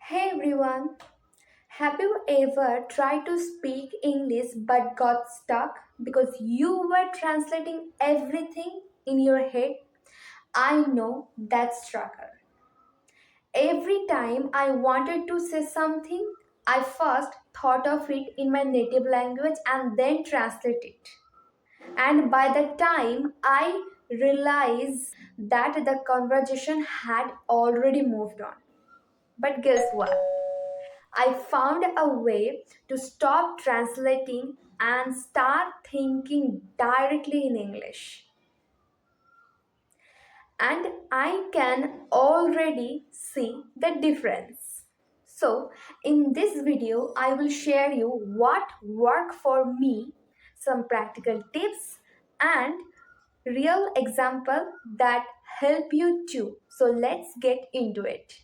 Hey everyone, have you ever tried to speak English but got stuck because you were translating everything in your head? I know that struggle. Every time I wanted to say something, I first thought of it in my native language and then translate it. And by the time I realized that the conversation had already moved on. But guess what? I found a way to stop translating and start thinking directly in English. And I can already see the difference. So, in this video, I will share you what worked for me, some practical tips, and real example that help you too. So, let's get into it.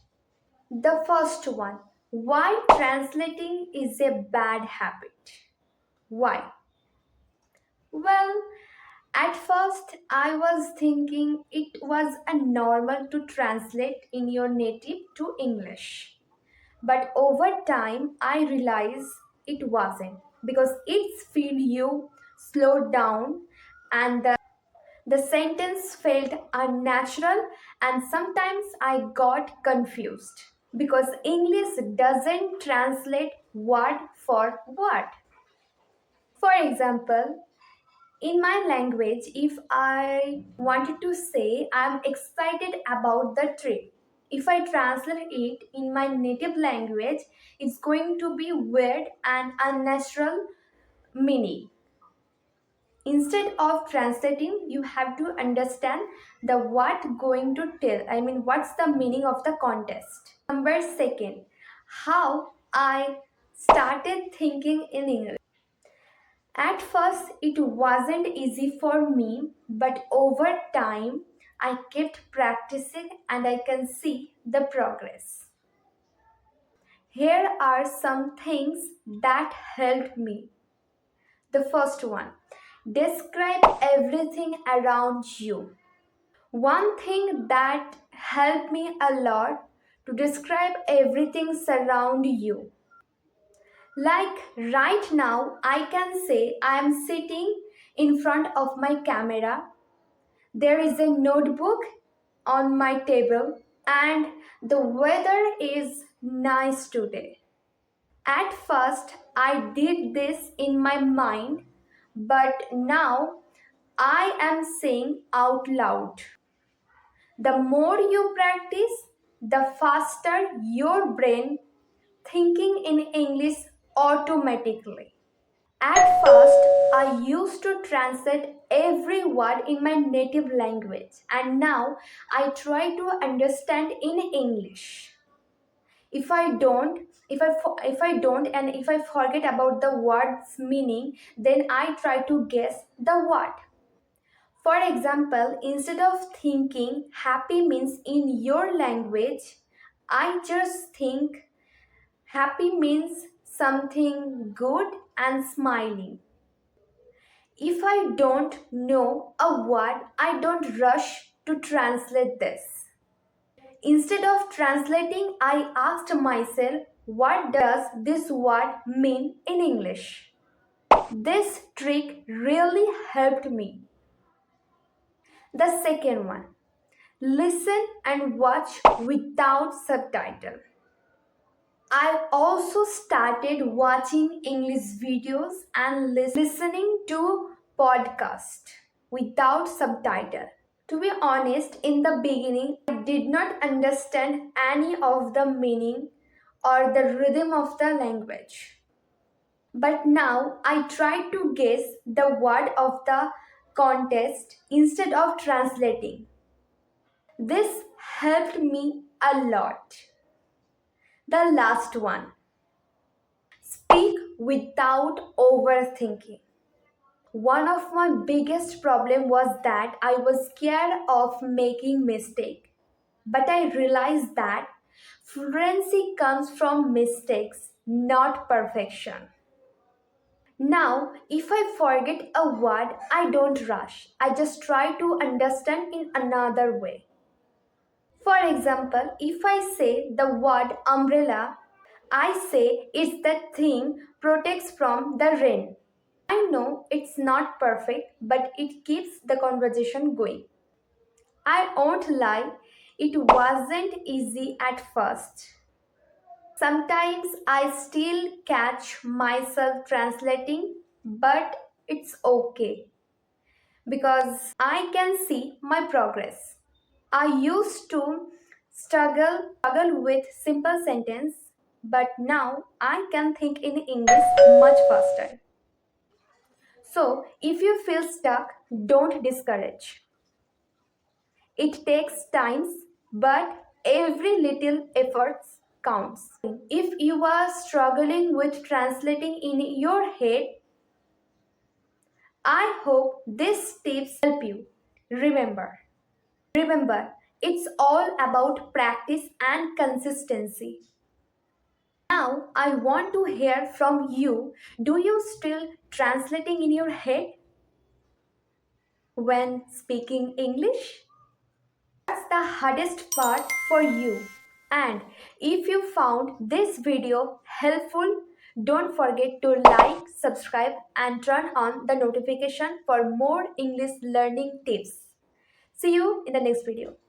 The first one, why translating is a bad habit. Why? Well, at first I was thinking it was a normal to translate in your native to English. But over time I realized it wasn't because it's feel you slow down and the sentence felt unnatural and sometimes I got confused because English doesn't translate word for word. For example, in my language, if I wanted to say I'm excited about the trip, if I translate it in my native language, it's going to be weird and unnatural meaning. Instead of translating, you have to understand the what going to tell. I mean, what's the meaning of the contest. Number second, how I started thinking in English. At first, it wasn't easy for me, but over time, I kept practicing and I can see the progress. Here are some things that helped me. The first one, describe everything around you. One thing that helped me a lot to describe everything surround you. Like right now, I can say I am sitting in front of my camera. There is a notebook on my table, and the weather is nice today. At first, I did this in my mind, but now I am saying out loud. The more you practice, the faster your brain thinking in English automatically. At first, I used to translate every word in my native language, and now I try to understand in English. If I forget about the word's meaning, then I try to guess the word. For example, instead of thinking happy means in your language, I just think happy means something good and smiling. If I don't know a word, I don't rush to translate this. Instead of translating, I asked myself, what does this word mean in English? This trick really helped me. The second one, listen and watch without subtitle. I also started watching English videos and listening to podcasts without subtitle. To be honest, in the beginning, I did not understand any of the meaning or the rhythm of the language. But now I try to guess the word of the contest instead of translating. This helped me a lot. The last one, speak without overthinking. One of my biggest problem was that I was scared of making mistake. But I realized that fluency comes from mistakes, not perfection. Now, if I forget a word, I don't rush. I just try to understand in another way. For example, if I say the word umbrella, I say it's the thing protects from the rain. I know it's not perfect, but it keeps the conversation going. I won't lie, it wasn't easy at first. Sometimes I still catch myself translating, but it's okay because I can see my progress. I used to struggle with simple sentence, but now I can think in English much faster. So, if you feel stuck, don't discourage. It takes times, but every little effort counts. If you are struggling with translating in your head, I hope these tips help you. Remember, remember, it's all about practice and consistency. Now, I want to hear from you. Do you still translating in your head when speaking English? What's the hardest part for you? And if you found this video helpful, don't forget to like, subscribe, and turn on the notification for more English learning tips. See you in the next video.